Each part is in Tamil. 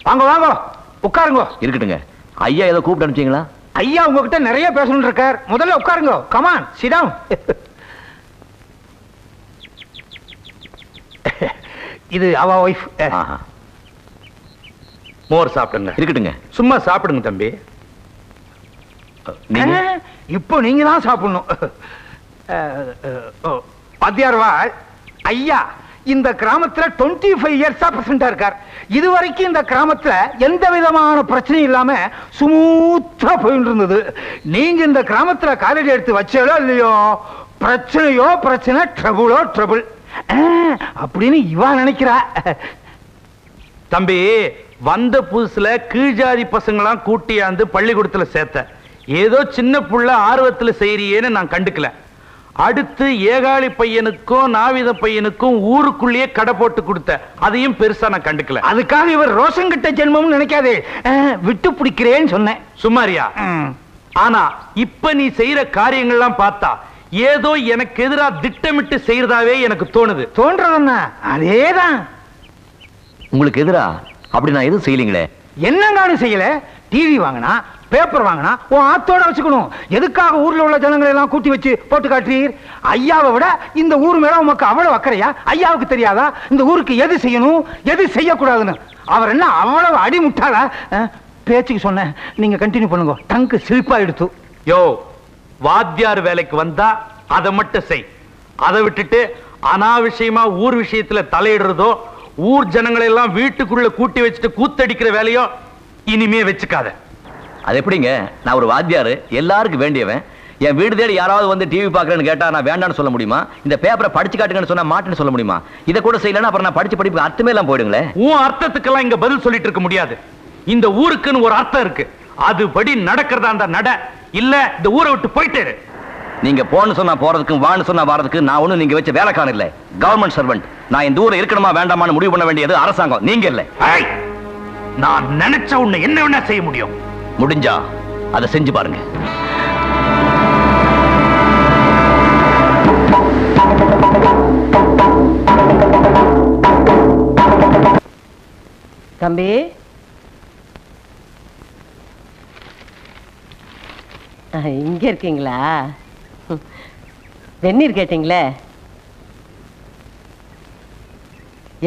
வாங்க வாங்க உட்காருங்க. இருக்கட்டுங்க. ஐயா ஏதோ கூப்பிட்டு அனுப்பிச்சீங்களா? ஐயா உங்ககிட்ட நிறைய பேசணும் இருக்கார். முதல்ல உட்காருங்க. Come on sit down. இது அவ வைஃப். மோர் சாப்பிடுங்க. இருக்கட்டுங்க. சும்மா சாப்பிடுங்க தம்பி. இப்போ நீங்க தான் சாப்பிடணும். வாத்தியார்வா ஐயா இந்த கிராமத்துல 25 இயர்ஸா பிரசிடண்டா இருக்கார். இதுவரைக்கும் இந்த கிராமத்துல எந்த விதமான பிரச்சனையும் இல்லாம ஸ்மூத்தா போயிட்டு இருந்தது. நீங்க இந்த கிராமத்துல காலேஜ் எடுத்து வச்சாலோ இல்லையோ பிரச்சனையோ பிரச்சனை, ட்ரபுளோ ட்ரபுள் அப்படின்னு இவா நினைக்கிறா. தம்பி வந்த புதுசுல கீழ்ஜாதி பசங்களாம் கூட்டியாந்து பள்ளிக்கூடத்துல சேர்த்த. ஏதோ சின்ன புள்ள ஆர்வத்துல செய்யறியேன்னு நான் கண்டுக்கல. அடுத்து ஏகாளி பையனுக்கும் நாவித பையனுக்கும் ஊருக்குள்ளேயே கடை போட்டு கொடுத்த. அதையும் பெருசா நான் கண்டுக்கல. அதுக்காக இவர் ரோஷங்கிட்ட ஜென்மம் நினைக்காதே, விட்டு பிடிக்கிறேன்னு சொன்னேன். சும்மாரியா? ஆனா இப்ப நீ செய்யற காரியங்கள்லாம் பார்த்தா ஏதோ எனக்கு எதிரா திட்டமிட்டு செய்யறதாவே எனக்கு தோணுது. தோன்றதுன்னா அதேதான். உங்களுக்கு எதிரா அப்படி நான் எதுவும் செய்யலீங்களே. என்னங்காலும் செய்யல. டிவி வாங்கினா பேப்பர் வாங்கினா உன் ஆத்தோட வச்சுக்கணும். எதுக்காக ஊர்ல உள்ள ஜனங்களை எல்லாம் கூட்டி வச்சு போட்டு காட்டுறீர்? ஐயாவை விட இந்த ஊர் மேல உமக்கு அவ்வளவு அக்கறையா? ஐயாவுக்கு தெரியாதா இந்த ஊருக்கு எது செய்யணும் எது செய்யக்கூடாதுன்னு? அவர் என்ன அவ்வளவு அடிமுட்டாளா? பேச்சுக்கு சொன்ன. நீங்க கண்டினியூ பண்ணுங்க. டங்கு சிரிப்பா எடுத்து. யோ வாத்தியார் வேலைக்கு வந்தா அதை மட்டும் செய். அதை விட்டுட்டு அனாவசியமா ஊர் விஷயத்துல தலையிடுறதோ ஊர் ஜனங்களை எல்லாம் வீட்டுக்குள்ள கூட்டி வச்சுட்டு கூத்தடிக்கிற வேலையோ இனிமே வச்சுக்காத. அது எப்படிங்க? நான் ஒரு வாத்தியாரு, எல்லாருக்கும் வேண்டியவன். என் வீடு தேடி யாராவது வந்து டிவி பார்க்கறேன்னு கேட்டா நான் வேண்டான்னு சொல்ல முடியுமா? இந்த பேப்பரை படிச்சு காட்டுங்கன்னு சொன்னா மாட்டேன்னு சொல்ல முடியுமா? இதை கூட செய்யலன்னா அப்புறம் நான் படிப்பு அர்த்தமே எல்லாம் போயிடுங்களே. உன் அர்த்தத்துக்கெல்லாம் இங்க பதில் சொல்லிட்டு இருக்க முடியாது. இந்த ஊருக்குன்னு ஒரு அர்த்தம் இருக்கு. அதுபடி நடக்கிறதா அந்த நட இல்ல இந்த ஊரை விட்டு போயிட்டே. நீங்க போன்னு சொன்னா போறதுக்கு வான்னு சொன்னா வரதுக்கு நான் ஒண்ணு நீங்க வச்ச வேலைக்கான இல்ல. Government servant. நான் இந்த ஊரை இருக்கணுமா வேண்டாமான்னு முடிவு பண்ண வேண்டியது அரசாங்கம், நீங்க இல்ல. நான் நினைச்ச உன்னை என்ன வேணா செய்ய முடியும். முடிஞ்சா அதை செஞ்சு பாருங்க. தம்பி இங்க இருக்கீங்களா? வெந்நீர் கேட்டீங்களே.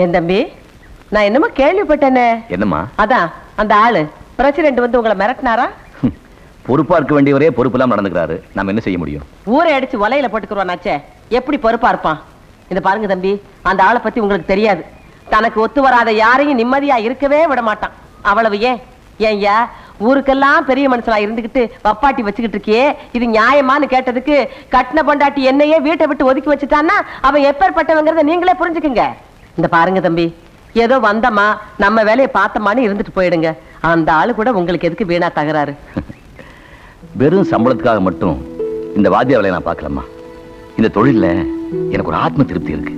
ஏன் தம்பி நான் என்னமோ கேள்விப்பட்டேனே. என்னம்மா? அதான் அந்த ஆளு பிரசிடென்ட் வந்து உங்களை மிரட்டினாரா? பொறுப்பா இருக்க வேண்டியவரே பொறுப்பு எல்லாம் நடந்துக்கிறாரு. நம்ம என்ன செய்ய முடியும்? ஊரை அடிச்சு வலையில போட்டுக்குருவானாச்சே, எப்படி பொறுப்பா இருப்பான்? இந்த பாருங்க தம்பி, அந்த ஆளை பத்தி உங்களுக்கு தெரியாது. தனக்கு ஒத்து வராத யாரையும் நிம்மதியா இருக்கவே விட மாட்டான். அவ்வளவு ஏன் ஏன்யா ஊருக்கெல்லாம் பெரிய மனுஷனா இருந்துகிட்டு வப்பாட்டி வச்சுக்கிட்டு இருக்கியே, இது நியாயமானு கேட்டதுக்கு கட்டின பொண்டாட்டி என்னையே வீட்டை விட்டு ஒதுக்கி வச்சுட்டான்னா அவன் எப்பேற்பட்டவங்கிறத நீங்களே புரிஞ்சுக்குங்க. இந்த பாருங்க தம்பி, ஏதோ வந்தமா நம்ம வேலையை பார்த்தமான்னு இருந்துட்டு போயிடுங்க. அந்த ஆளு கூட உங்களுக்கு எதுக்கு வீணா தகராறு? வெறும் சம்பளத்துக்காக மட்டும் இந்த வாத்திய வேலையை நான் பார்க்கலாமா? இந்த தொழில எனக்கு ஒரு ஆத்ம திருப்தி இருக்கு.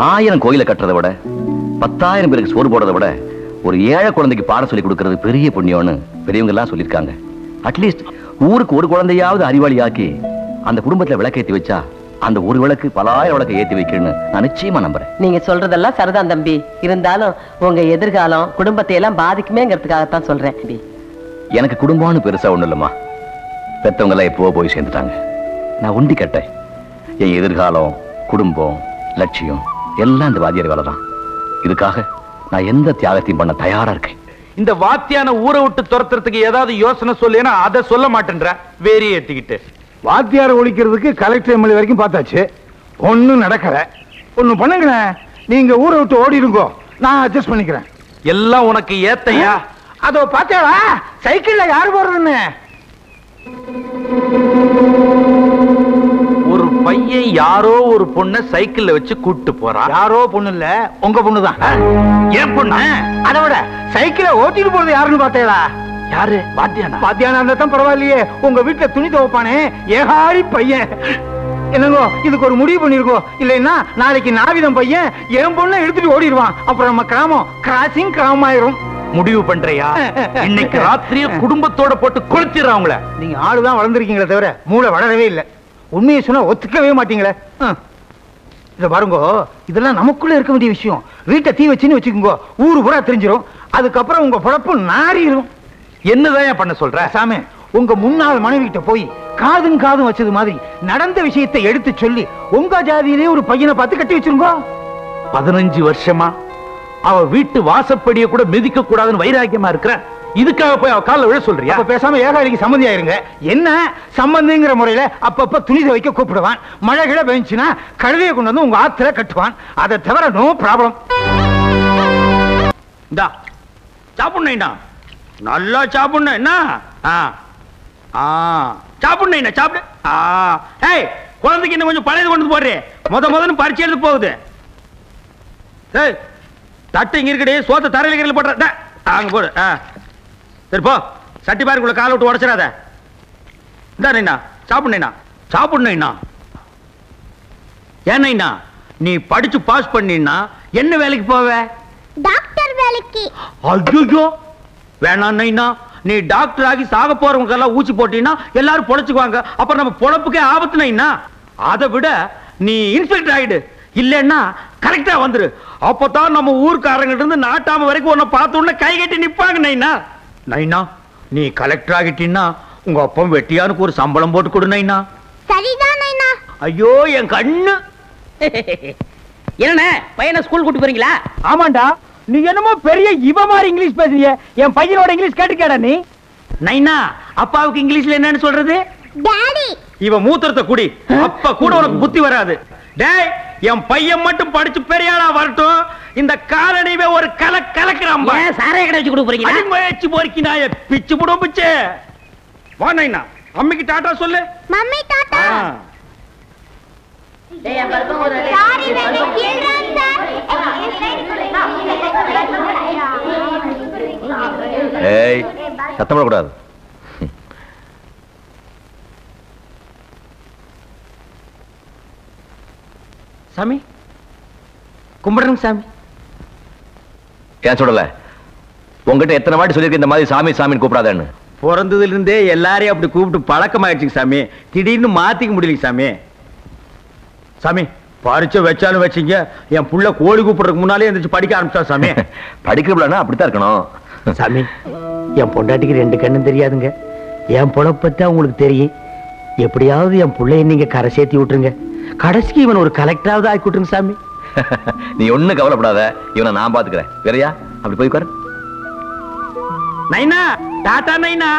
1000 கோயிலை கட்டுறதை விட 10,000 பேருக்கு சோறு போடுறதை விட ஒரு ஏழை குழந்தைக்கு பாடம் சொல்லி கொடுக்கறது பெரிய புண்ணியம்னு பெரியவங்க எல்லாம் சொல்லியிருக்காங்க. அட்லீஸ்ட் ஊருக்கு ஒரு குழந்தையாவது அறிவாளி ஆக்கி அந்த குடும்பத்துல விளக்கேற்றி வச்சா அந்த ஒரு விளக்கு 10,000 விளக்கை ஏற்றி வைக்கணும்னு நான் நிச்சயமா நம்புறேன். நீங்க சொல்றதெல்லாம் சரிதான் தம்பி. இருந்தாலும் உங்க எதிர்காலம் குடும்பத்தை எல்லாம் பாதிக்குமேங்கிறதுக்காகத்தான் சொல்றேன். எனக்கு குடும்பம்னு பெருசா ஒண்ணும் இல்லம்மா. பெத்தவங்க எல்லாம் எப்போ போய் சேர்ந்துட்டாங்க. நான் உண்டி கட்டேன். என் எதிர்காலம், குடும்பம், லட்சியம் எல்லாம் இந்த வாத்தியார் வேலை தான். இதுக்காக நான் எந்த தியாகத்தையும் பண்ண தயாரா இருக்கேன். இந்த வாத்தியான ஊரை விட்டு துரத்துறதுக்கு ஏதாவது யோசனை சொல்லேன்னா அதை சொல்ல மாட்டேன்ற வேறே ஏத்திக்கிட்டு. வாத்தியாரை ஒழிக்கிறதுக்கு கலெக்டர் எம்எல்ஏ வரைக்கும் பார்த்தாச்சு, ஒன்னும் நடக்கல. ஒன்னு பண்ணுங்க, நீங்க ஊரை விட்டு ஓடிடுங்கோ, நான் அட்ஜஸ்ட் பண்ணிக்கிறேன். எல்லாம் உனக்கு ஏத்தையா? அதோ பாத்தியாவா சைக்கிள்ல யாரு போறதுன்னு? ஒரு பையன் யாரோ ஒரு பொண்ணை சைக்கிள்ல வச்சு கூட்டு போறான். யாரோ பொண்ணு இல்ல, உங்க பொண்ணுதான். ஏன் பொண்ணு? அதை விட சைக்கிளை ஓட்டிட்டு போறது யாருன்னு பாத்தீங்களா? யாரு? வாத்தியானா? வாத்தியானா இருந்தா பரவாயில்லையே, உங்க வீட்டுல துணி துவைப்பானே ஏகாரி பையன். என்னங்கோ இதுக்கு ஒரு முடிவு பண்ணிருக்கோ, இல்லைன்னா நாளைக்கு நாவிதம் பையன் என் பொண்ணை எடுத்துட்டு ஓடிடுவான். அப்புறம் நம்ம கிராமம் கிராசிங் கிராமம் ஆயிரும். முடிவு பண்றியா? இன்னைக்கு ராத்திரியே குடும்பத்தோட போட்டு கொளுத்திடுறாங்களே. நீங்க ஆளுதான் வளர்ந்துருக்கீங்களே தவிர மூளை வளரவே இல்லை. உண்மையை சொன்னா ஒத்துக்கவே மாட்டீங்களே. இத பாருங்கோ, இதெல்லாம் நமக்குள்ள இருக்க வேண்டிய விஷயம். வீட்டை தீ வச்சுன்னு வச்சுக்கோங்க, ஊரு பூரா தெரிஞ்சிடும். அதுக்கப்புறம் உங்க பொழப்பு நாரிடும். என்னதான் பண்ண சொல்ற? சாமி, உங்க முன்னாள் மனைவி கிட்ட போய் காதும் காதும் வச்சது மாதிரி நடந்த விஷயத்தை எடுத்து சொல்லி உங்க ஜாதியிலே ஒரு பையனை பார்த்து கட்டி வச்சிருங்க. 15 வருஷமா அவ வீட்டு வாசப்படியை கூட மிதிக்க கூடாதுன்னு வைராக்கியமா இருக்கிற, இதுக்காக போய் அவ காலில் விழ சொல்றியா? அப்ப பேசாம ஏகாலிக்கு சம்மந்தி ஆயிருங்க. என்ன சம்பந்திங்கிற முறையில அப்பப்ப துணி துவைக்க கூப்பிடுவான். மழை கிழ பெஞ்சுன்னா கழுதையை கொண்டு வந்து உங்க ஆத்துல கட்டுவான். அதை தவிர நோ ப்ராப்ளம். இந்தா சாப்பிடணும்டா, நல்லா சாப்பிடணும். என்ன சாப்பிடணும், சாப்பிடு. ஏய், குழந்தைக்கு இன்னும் கொஞ்சம் பழையது கொண்டு போடுறே. முதன்னு பரிச்சு எழுது போகுது. ஏய், தட்டு இங்க இருக்கடி, சோத்த தரையில கீழே போடுற. அங்க போடு. சரி போ, சட்டி பாருக்குள்ள காலை விட்டு உடச்சிடாத. இந்தா சாப்பிடணும். ஏன்னா நீ படிச்சு பாஸ் பண்ணினா என்ன வேலைக்கு போவ? டாக்டர் வேலைக்கு. ஐயோ வேணாம். நீ டாக்டர் ஆகி சாக போறவங்க எல்லாம் ஊசி போட்டீங்கன்னா எல்லாரும் பொழைச்சுக்குவாங்க. அப்புறம் நம்ம பொழப்புக்கே ஆபத்துனா. அதை விட நீ இன்ஸ்பெக்டர் ஆயிடு, இல்லன்னா கரெக்டா வந்துரு. அப்பதான் நம்ம ஊர்க்காரங்க இருந்து நாட்டாம வரைக்கும் உன்னை பார்த்த உடனே கை கட்டி நிப்பாங்க. நைனா நீ கலெக்டர் ஆகிட்டீன்னா உங்க அப்பா வெட்டியானுக்கு ஒரு சம்பளம் போட்டு கொடு நைனா. சரிதான் நைனா. ஐயோ என் கண்ணு. என்ன பையனை ஸ்கூல் கூட்டி போறீங்களா? ஆமாண்டா, நீ என்னமோ பெரிய இவ மாதிரி இங்கிலீஷ் பேசுறிய. என் பையனோட இங்கிலீஷ் கேட்டுக்கேடா நீ. நைனா அப்பாவுக்கு இங்கிலீஷ்ல என்னன்னு சொல்றது? டாடி. இவ மூத்திரத்தை குடி, அப்ப கூட உனக்கு புத்தி வராது. டேய், என் பையன் மட்டும் படிச்சு பெரியாளா வரட்டும். இந்த காலனிவே ஒரு கலக்கிறான். சாரைய கடை வச்சு கொடுக்க போறீங்களா? முயற்சி போறீங்க, பிச்சு போடும் பிச்சு. வா நைனா, அம்மிக்கு டாட்டா சொல்லு. Mummy Tata. Sorry very children sir. ஏய், சத்தம் போடக்கூடாது. சாமி கும்பிடுறேன் சாமி. ஏன் சொல்லல? உங்ககிட்ட எத்தனை வாட்டி சொல்லியிருக்க இந்த மாதிரி சாமி சாமின்னு கூப்பிடாதேன்னு? பிறந்ததுல இருந்தே எல்லாரையும் அப்படி கூப்பிட்டு பழக்கமாயிடுச்சு சாமி. திடீர்னு மாத்திக்க முடியல சாமி. சாமி பரிச்சை வச்சாலும் வச்சீங்க, என் புள்ள கோழி கூப்பிடுறதுக்கு முன்னாலே எந்திரிச்சு படிக்க ஆரம்பிச்சா சாமி. படிக்கிறப்பலன்னா அப்படித்தான் இருக்கணும். சாமி, என் பொண்டாட்டிக்கு 2 கண்ணும் தெரியாதுங்க. என் பொழப்பத்தான் உங்களுக்கு தெரியும். எப்படியாவது என் பிள்ளைய நீங்க கரை சேர்த்தி விட்டுருங்க. கடைசிக்கு இவன் ஒரு கலெக்டராவது ஆக்கி விட்டுருங்க சாமி. நீ ஒண்ணும் கவலைப்படாத, இவனை நான் பாத்துக்கிறேன். வேறையா அப்படி போய் உட்காரு. நைனா டாடா. நைனா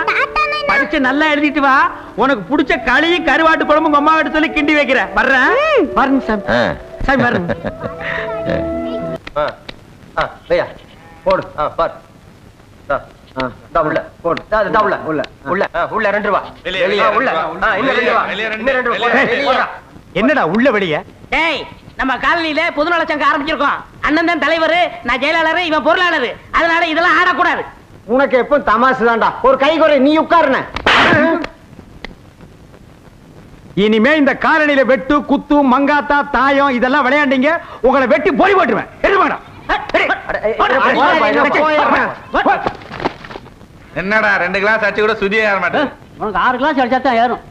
பரிச்சை நல்லா எழுதிட்டு வா. உனக்கு பிடிச்ச களியும் கருவாட்டு குழம்பு உங்க அம்மா கிட்ட சொல்லி கிண்டி வைக்கிறேன். வர்றேன். பாருங்க சாமி. சாமி பாருங்க. போடு. பாரு. உள்ள போடு. உள்ள 2 ரூபா. என்னடா உள்ள வெளிய? ஏய், நம்ம காலனியில பொதுநல சங்கம் ஆரம்பிச்சிருக்கோம். அண்ணன் தான் தலைவர், நான் செயலாளர், இவன் பொருளாளர். அதனால இதெல்லாம் ஆடக்கூடாது. உனக்கு எப்ப தமாசு தான்டா. ஒரு கை குறை, நீ உட்காருன. இனிமே இந்த காலனியில வெட்டு குத்து மங்காத்தா தாயம் இதெல்லாம் விளையாண்டீங்க, உங்களை வெட்டி போய் போட்டுருவேன். என்னடா 2 கிளாஸ் அடிச்சு கூட சுதியே ஏற மாட்டேன். உனக்கு 6 கிளாஸ் அடிச்சா தான் ஏறும்.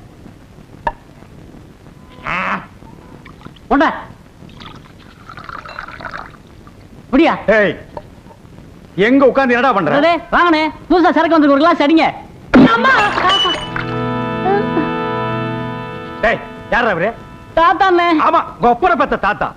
கொண்டா முடியா? ஏய், எங்க உட்கார்ந்து என்னடா பண்ற? வாங்கனே, புதுசா சரக்கு வந்து 1 கிளாஸ் அடிங்க. டேய், யாரா அவரு? தாத்தாண்ணே. ஆமா, கொப்பரை பத்த தாத்தா.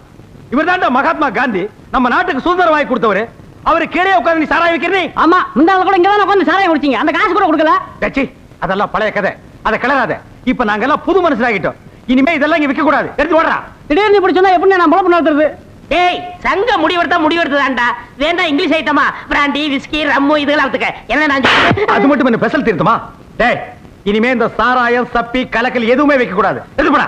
இவர் தான்டா மகாத்மா காந்தி, நம்ம நாட்டுக்கு சுதந்திரம் வாங்கி கொடுத்தவரு. அவரு கீழே உட்கார்ந்து நீ சாராய வைக்கிறீ? ஆமா, முந்தால கூட இங்க தான் உட்கார்ந்து சாராயம் குடிச்சீங்க. அந்த காசு கூட கொடுக்கல. டச்சி, அதெல்லாம் பழைய கதை. அதை கிளறாத. இப்ப நாங்க எல்லாம் புது மனுஷனாகிட்டோம். இனிமே இதெல்லாம் இங்க விற்க கூடாது. எடுத்து ஓடுறா. திடீர்னு இப்படி சொன்னா எப்படி நான் பொழப்பு நடத்துறது? டேய், சங்க முடிவெடுத்ததாண்டா. வேண்டாம் இங்கிலீஷ் ஐட்டமா, பிராண்டி விஸ்கி ரம்மு இதெல்லாம் எடுத்துக்க. என்ன நான் அது மட்டும் என்ன ஸ்பெஷல் தீர்த்தமா? டேய், இனிமே இந்த சாராயம் சப்பி கலக்கல் எதுவுமே வைக்க கூடாது. எடுத்து போடா.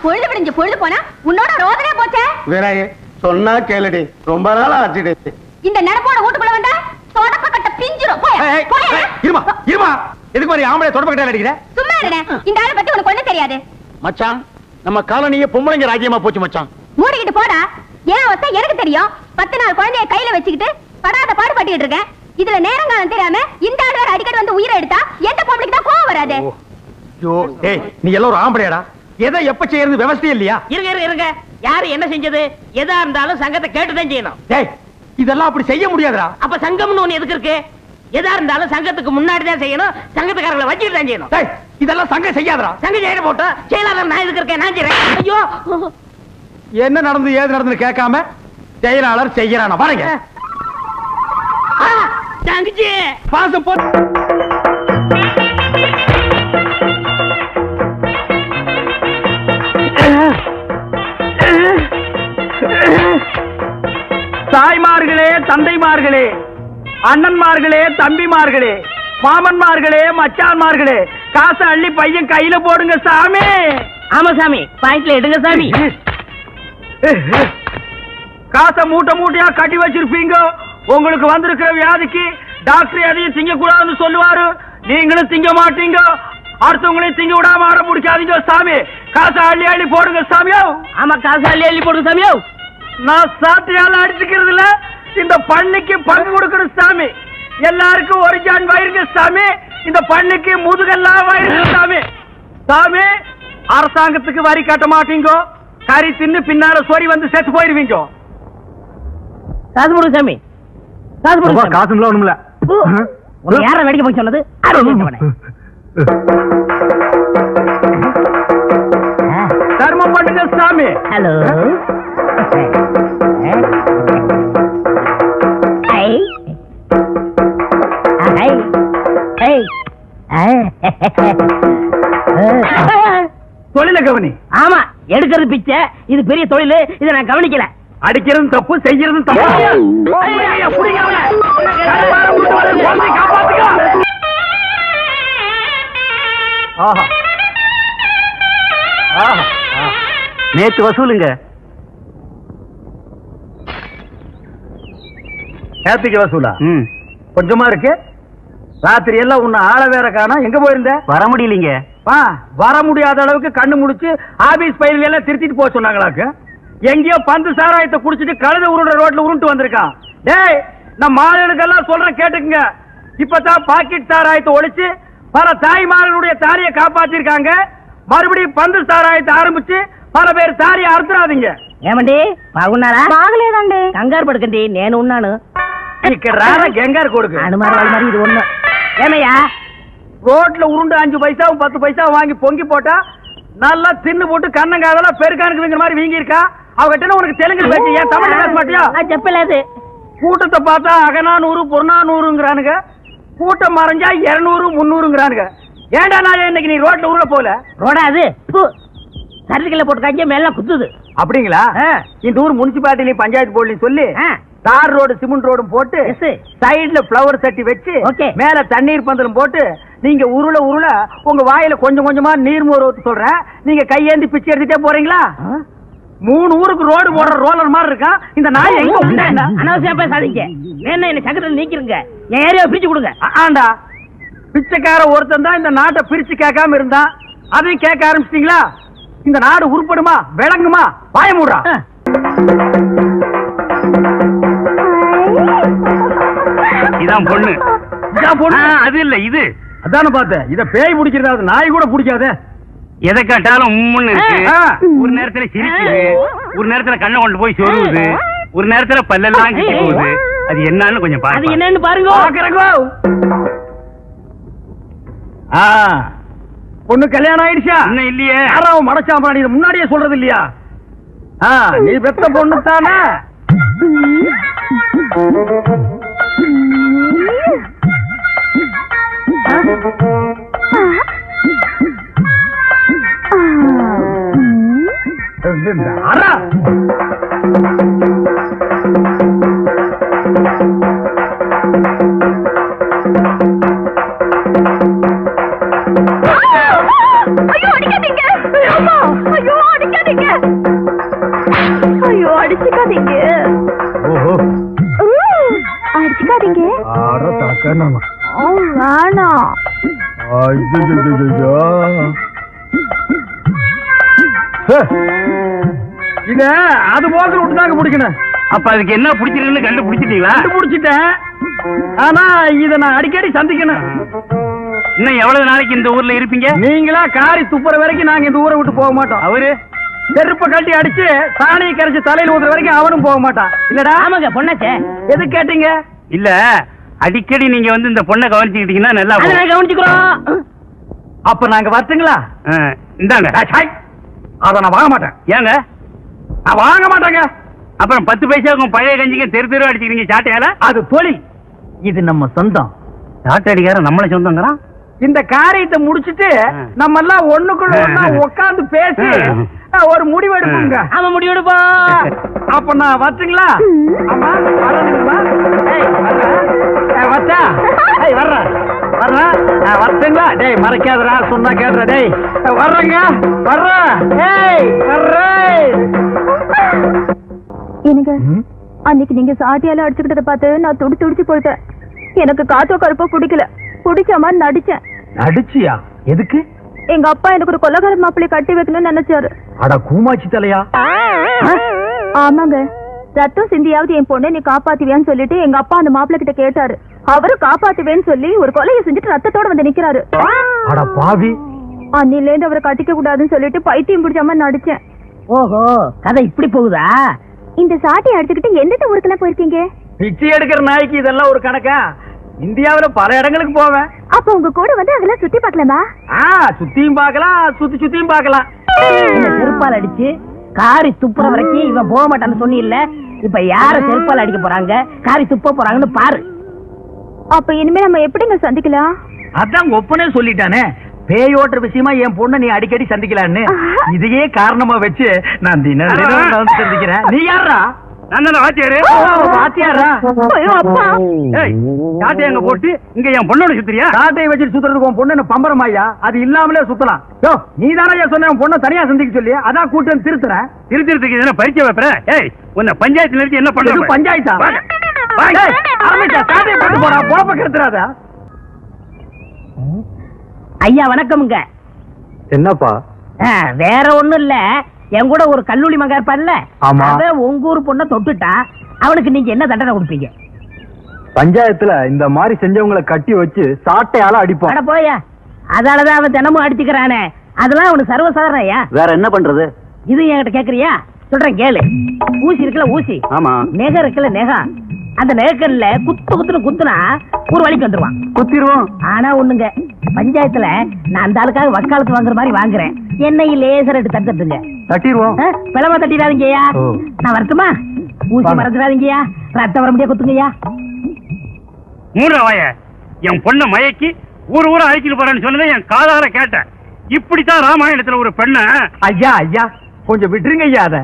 பொழுது விடிஞ்சு பொழுது போனா உன்னோட ரோதனே போச்சே. வேறாயே சொன்னா கேளுடி, ரொம்ப நாளா ஆச்சுடி. இந்த நடப்போட வீட்டுக்குள்ள வந்தா தொடப்ப கட்ட பிஞ்சிரும். இருமா, எதுக்கு மாதிரி ஆம்பளை தொடப்ப கட்ட அடிக்கிற? சும்மா இருடே. இந்த ஆளை பத்தி உனக்கு ஒண்ணும் தெரியாது. மச்சான், நம்ம காலனியே பொம்பளைங்க ராஜ்யமா போச்சு மச்சான். மூடிக்கிட்டு போடா. ஏன் அவஸ்தை எனக்கு தெரியும். 10 நாள் குழந்தைய கையில வச்சுக்கிட்டு படாத பாடுபட்டுக்கிட்டு இருக்கேன். இதுல நேரங்காலம் தெரியாம இந்த ஆள் வேற அடிக்கடி வந்து உயிரை எடுத்தா எந்த பொம்பளைக்கு தான் கோவம் வராது? ஐயோ, டேய், நீ எல்லாம் ஒரு ஆம்பளையாடா. எதை எப்ப செய்யறது விவசாயம் இல்லையா? இருங்க யாரு என்ன செஞ்சது? எதா இருந்தாலும் சங்கத்தை கேட்டுதான் செய்யணும். டேய் இதெல்லாம் அப்படி செய்ய முடியாதுடா. அப்ப சங்கம்னு ஒண்ணு எதுக்கு இருக்கு? எதா இருந்தாலும் சங்கத்துக்கு முன்னாடி தான் செய்யணும், சங்கத்துக்காரங்களை வச்சுட்டு தான் செய்யணும். டேய் இதெல்லாம் சங்கம் செய்யாதடா. சங்கம் செய்யற போட்டோம், செயலாளர் நான் எதுக்கு இருக்கேன், நான் செய்றேன். ஐயோ என்ன நடந்து ஏது நடந்து கேட்காம செயலாளர் செய்யறானா பாருங்க. தங்கச்சி பாசம் போ. தாய்மார்களே, தந்தைமார்களே, அண்ணன்மார்களே, தம்பிமார்களே, மாமன்மார்களே, மச்சான்மார்களே, காசை அள்ளி பையன் கையில போடுங்க சாமி. ஆமா சாமி, பாயிண்ட்ல எடுங்க சாமி. காசை மூட்டை மூட்டையா கட்டி வச்சிருப்பீங்க. உங்களுக்கு வந்திருக்கிற வியாதிக்கு டாக்டர் எதையும் திங்க கூடாதுன்னு சொல்லுவாரு. நீங்களும் திங்க மாட்டீங்க, அடுத்தவங்களையும் திங்க விடாம ஆட முடிக்காதீங்க சாமி. காசை அள்ளி அள்ளி போடுங்க சாமியோ. ஆமா, காசை அள்ளி அள்ளி போடுங்க சாமியோ. நான் சாட்டையால அடிச்சுக்கிறது இல்ல, இந்த பண்ணிக்கு பங்கு கொடுக்கணும் சாமி. எல்லாருக்கும் ஒரு ஜான் வயிறுங்க சாமி, இந்த பண்ணிக்கு முதுகெல்லாம் வயிறுங்க சாமி. சாமி, அரசாங்கத்துக்கு வரி கட்ட மாட்டீங்க, கறி தின்னு பின்னால சோரி வந்து செத்து போயிருவீங்க. காசு போடுங்க சாமி, காசு போடுங்க. காசுங்களா ஒண்ணுமில்ல. யார வேடிக்கை போய் சொன்னது? தர்மம் பண்ணுங்க சாமி. ஹலோ, தொழில கவனி. ஆமா, எடுக்கிறது பிச்சை, இது பெரிய தொழில், இதை நான் கவனிக்கல. அடிக்கிறதும் தப்பு, செய்யறதும் தப்பு. நேத்து வசூலுங்க. நேத்துக்கு வசூலா? கொஞ்சமா இருக்கு. ராத்திரி எல்லாம் உன்னை ஆள வேற காணோம். எங்க போயிருந்த? வர முடியலீங்க. வர முடியாத அளவுக்கு கண்ணு முடிச்சு ஆபீஸ் பயிர்கள் எல்லாம் திருத்திட்டு போக சொன்னாங்களாக்கு. எங்கேயோ பந்து சாராயத்தை குடிச்சிட்டு கழுத உருண்ட ரோட்ல உருண்டு வந்திருக்கான். டேய், நம்ம மாடுகளுக்கெல்லாம் சொல்றேன் கேட்டுக்குங்க. இப்பதான் பாக்கெட் சாராயத்தை ஒழிச்சு பல தாய்மார்களுடைய தாலியை காப்பாத்திருக்காங்க. மறுபடியும் பந்து சாராயத்தை ஆரம்பிச்சு பல பேர் தாலியை அறுத்துறாதீங்க. ఏమండి బాగున్నారా? బాగలేదండి. కంగారు పడకండి, నేను ఉన్నాను. ఇక్కడ రారా గంగారు కొడుకు. అనుమానం వాళ్ళ మరి ఇది ఉన్నా. ఏమయ్యా, ரோட்ல உருண்டு 5 பைசாவும் 10 பைசாவும் வாங்கி பொங்கி போட்டா நல்லா தின்னு போட்டு கண்ணங்காதெல்லாம் பெருக்கானுக்குங்கிற மாதிரி வீங்கி இருக்கா. அவகிட்ட உனக்கு தெலுங்கு பேச்சு, ஏன் தமிழ் பேச மாட்டியா? చెప్పలేదు. கூட்டத்தை பார்த்தா அகநானூறு புறநானூறுங்கிறானுங்க, கூட்டம் மறைஞ்சா 200 300ங்கிறானுங்க. ஏண்டா நான் இன்னைக்கு நீ ரோட்ல உருள போல? ரோடா அது சர்டிபிகேட்ல போட்டுக்காங்க, மேல குத்துது. அப்படிங்களா? இந்த ஊர் முனிசிபாலிட்டி பஞ்சாயத்து போர்டுன்னு சொல்லி தார் ரோடு சிமெண்ட் ரோடும் போட்டு சைடுல பிளவர் சட்டி வச்சு மேல தண்ணீர் பந்தலும் போட்டு நீங்க உருள உருள உங்க வாயில கொஞ்சம் கொஞ்சமா நீர் மோர் ஊத்து சொல்றேன். நீங்க கையேந்தி பிச்சை எடுத்துட்டே போறீங்களா? 3 ஊருக்கு ரோடு போடுற ரோலர் மாதிரி இருக்கா இந்த நாய். எங்க அனாவசியம் பேசாதீங்க. வேணா என்ன சங்கத்துல நீக்கிருங்க, என் ஏரியாவை பிரிச்சு கொடுங்க. ஆண்டா, பிச்சைக்கார ஒருத்தன் தான் இந்த நாட்டை பிரிச்சு கேட்காம இருந்தான், அதையும் கேட்க ஆரம்பிச்சிட்டீங்களா? இந்த நாடு உருப்படுமா விளங்குமா? வாய மூடுறா. இதான் பொண்ணு. அது இல்ல இது. அதான பார்த்தேன். இத பேய் பிடிக்கிறது நாய் கூட பிடிக்காத. எதை கேட்டாலும் ஒரு நேரத்துல சிரிக்குது, ஒரு நேரத்துல கண்ணை கொண்டு போய் சொருவுது, ஒரு நேரத்துல பல்லெல்லாம் கிட்டி போகுது. அது என்னன்னு கொஞ்சம் பாருங்க. அது என்னன்னு பாருங்க. பொண்ணு கல்யாணம் ஆயிடுச்சா? இன்னும் இல்லையே. யாராவது மடச்சாம்பா, நீ முன்னாடியே சொல்றது இல்லையா? நீ பெத்த பொண்ணு தானே? இத அது போக விட்டுதாங்க பிடிக்கணும். அப்ப அதுக்கு என்ன பிடிச்சிருக்குன்னு கண்டுபிடிச்சிட்டீங்களா? கண்டுபிடிச்சிட்டேன். ஆனா இத நான் அடிக்கடி சந்திக்கணும். இன்னும் எவ்வளவு நாளைக்கு இந்த ஊர்ல இருப்பீங்க? நீங்களா காரி துப்புற வரைக்கும் நாங்க இந்த ஊரை விட்டு போக மாட்டோம். அவரு செருப்ப கட்டி அடிச்சு சாணியை கரைச்சு தலையில ஊதுற வரைக்கும் அவனும் போக மாட்டான் இல்லடா? ஆமாங்க பொண்ணாச்சே. எது கேட்டீங்க? இல்ல அடிக்கடி நீங்க வந்து இந்த பொண்ணை கவனிச்சுக்கிட்டீங்கன்னா நல்லா கவனிச்சுக்கிறோம். அப்ப நாங்க வரட்டுங்களா? இந்தாங்க. அத நான் வாங்க மாட்டேன். ஏங்க நான் வாங்க மாட்டேங்க. அப்புறம் 10 பைசாவுக்கும் பழைய கஞ்சிக்கு தெரு அடிச்சுக்கிறீங்க சாட்டையால? அது தொழில், இது நம்ம சொந்தம். சாட்டை அடிக்கார நம்மள சொந்தங்கிறான். இந்த காரியத்தை முடிச்சிட்டு நம்ம எல்லாம் ஒண்ணுக்குள்ள ஒண்ணா உட்கார்ந்து பேசி ஒரு முடிவு எடுப்போங்க. அவன் முடிவு எடுப்போம். அப்ப நான் வரட்டுங்களா? ஆமா வரணுங்களா? வச்சா வரட்டுங்களா? டேய் மறைக்காதரா, சொன்னா கேட்ற. டேய் வர்றேங்க, வர்றேன். எனக்கு அன்னைக்கு நீங்க சாட்டியால அடிச்சுக்கிட்டத பார்த்து நான் துடிச்சு போயிட்டேன். எனக்கு காத்தோ கருப்போ பிடிக்கல. பிடிச்ச மாதிரி நடிச்சேன். நடிச்சியா? எதுக்கு? எங்க அப்பா எனக்கு ஒரு கொலகார மாப்பிள்ளை கட்டி வைக்கணும்னு நினைச்சாரு. அட கூமாச்சி தலையா. ஆமாங்க, ரத்தம் சிந்தியாவது என் பொண்ணை நீ காப்பாத்துவியான்னு சொல்லிட்டு எங்க அப்பா அந்த மாப்பிள்ளை கிட்ட கேட்டாரு. அவரு காப்பாத்துவேன்னு சொல்லி ஒரு கொலையை செஞ்சுட்டு ரத்தத்தோட வந்து நிக்கிறாரு. அட பாவி. அன்னில இருந்து அவரை கட்டிக்க கூடாதுன்னு சொல்லிட்டு பைத்தியம் பிடிச்ச மாதிரி நடிச்சேன். ஓஹோ, கதை இப்படி போகுதா? இந்த சாட்டியை அடிச்சுக்கிட்டு எந்தெந்த ஊருக்கெல்லாம் போயிருக்கீங்க? பிச்சை எடுக்கிற நாய்க்கு இதெல்லாம் ஒரு கணக்கா? இந்தியாவில பல இடங்களுக்கு போவேன். அப்ப உங்க கூட வந்து அதெல்லாம் சுத்தி பார்க்கலாமா? சுத்தியும் பார்க்கலாம், சுத்தியும் பார்க்கலாம். செருப்பால் அடிச்சு காரி துப்புற வரைக்கும் இவன் போக மாட்டான்னு சொன்னீல்ல. இப்ப யார செருப்பால் அடிக்க போறாங்க, காரி துப்ப போறாங்கன்னு பாரு. அப்ப இனிமே நம்ம எப்படிங்க சந்திக்கலாம்? அதான் ஒப்பனே சொல்லிட்டானே, பேயோட்டுற விஷயமா என் பொண்ணை நீ அடிக்கடி சந்திக்கலான்னு. இதையே காரணமா வச்சு நான் தினம் சந்திக்கிறேன். நீ யாரா? சாட்டையங்க போட்டு இங்க என் பொண்ணோட சுத்துறியா? சாட்டையை வச்சுட்டு சுத்துறதுக்கு உன் பொண்ணு பம்பரமாயா? அது இல்லாமலே சுத்தலாம். நீ தானே சொன்ன உன் பொண்ணை தனியா சந்திக்க சொல்லி, அதான் கூட்டு திருத்துறேன். திருத்துறதுக்கு பரிச்சை வைப்பேன். ஏய், உன்னை பஞ்சாயத்து நிறுத்தி என்ன பண்ண? பஞ்சாயத்தா? சாட்டையை போட்டு போடா, பொழப்ப கெடுத்துறாத. ஐயா வணக்கம்ங்க. என்னப்பா? வேற ஒண்ணும் இல்ல, என் கூட ஒரு கல்லூரி மகன் இருப்பான்ல, அவன் உங்க ஊர் பொண்ணை தொட்டுட்டா, அவனுக்கு நீங்க என்ன தண்டனை கொடுப்பீங்க? பஞ்சாயத்துல இந்த மாதிரி செஞ்சவங்களை கட்டி வச்சு சாட்டையால அடிப்போம். அட போயா, அதாலதான் அவன் தினமும் அடிச்சுக்கிறானே. அதெல்லாம் அவனுக்கு சர்வசாதாரணயா? வேற என்ன பண்றது? இது என்கிட்ட கேக்குறியா? சொல்றேன் கேளு. ஊசி இருக்குல்ல ஊசி, ஆமா. நெகம் இருக்குல்ல நெகம், அந்த நெகக்கல்ல குத்துன்னு குத்துனா ஒரு வழிக்கு வந்துருவான். குத்திடுவோம். ஆனா ஒண்ணுங்க, பஞ்சாயத்துல நான் அந்த ஆளுக்காக வக்காலத்து வாங்குற மாதிரி வாங்குறேன். என்னையும் லேசர் எடுத்து தட்டுங்க. தட்டிடுவோம். பிளவா தட்டிடாதீங்கய்யா. நான் வரட்டுமா? ஊசி மறந்துடாதீங்கய்யா. ரத்தம் வர முடியா குத்துங்கய்யா. மூணாவாய என் பொண்ணை மயக்கி ஊரா அழைச்சிட்டு போறேன்னு சொன்னதை என் காதால கேட்டேன். இப்படித்தான் ராமாயணத்துல ஒரு பெண்ண. ஐயா ஐயா கொஞ்சம் விட்டுருங்க ஐயா. அத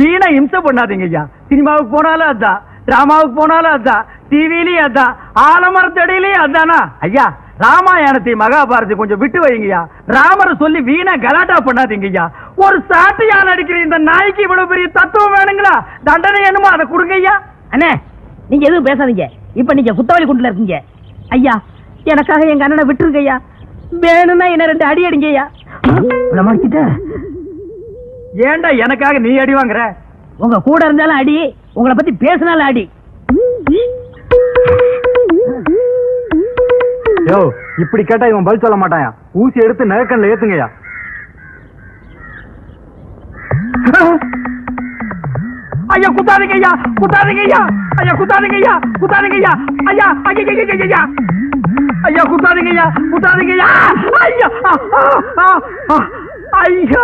வீணா இம்சை பண்ணாதீங்க ஐயா. சினிமாவுக்கு போனாலும் அதான், டிராமாவுக்கு போனாலும் அதான், டிவிலயும் அதான், ஆலமரத்தடியிலயும் அதானா ஐயா. ராமாயணத்தை மகாபாரதி கொஞ்சம் விட்டு வைங்கய்யா. ராமரை சொல்லி வீணா கலாட்டா பண்ணாதீங்கய்யா. ஒரு சாட்டையால் அடிக்கிற இந்த நாய்க்கு இவ்வளவு பெரிய தத்துவம் வேணுங்களா? தண்டனை என்னமோ அதை கொடுங்க ஐயா. அண்ணே, நீங்க எதுவும் பேசாதீங்க. இப்ப நீங்க குத்தவாளி குண்டுல இருக்கீங்க. ஐயா, எனக்காக எங்க அண்ணனை விட்டுருங்க ஐயா. வேணும்னா என்ன 2 அடி அடிங்க ஐயா. ஏண்டா எனக்காக நீ அடி வாங்குற? உங்க கூட இருந்தாலும் அடி, உங்களை பத்தி பேசினாலும் அடி. யோ, இப்படி கேட்டா இவன் பதில் சொல்ல மாட்டாயா. ஊசி எடுத்து நகக்கண்ல ஏத்துங்கய்யா. ஐயா குத்தாதீங்க ஐயா, குத்தாதீங்க ஐயா. ஐயா குத்தாதீங்க ஐயா, குத்தாதீங்க ஐயா. ஐயா ஐயா ஐயா குத்தாதீங்க ஐயா, குத்தாதீங்க ஐயா. ஐயா ஐயா,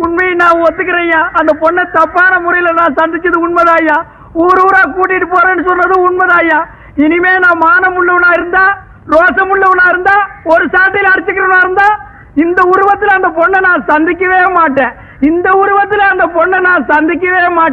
உண்மையை நான் ஒத்துக்கிறேன் ஐயா. அந்த பொண்ணை தப்பான முறையில நான் சந்திச்சது உண்மைதான் ஐயா. ஊரா கூட்டிட்டு போறேன்னு சொன்னது உண்மைதான் ஐயா. இனிமே நான் மானம் உள்ளவனா இருந்தா, ரோசம் உள்ளவனா இருந்தா, ஒரு சாட்டையில அடிச்சுக்கிறவனா இருந்தா, இந்த உருவத்துல அந்த பொண்ணை நான் சந்திக்கவே மாட்டேன். இந்த உருவத்துல அந்த பொண்ணை நான் சந்திக்கவே மாட்டேன்.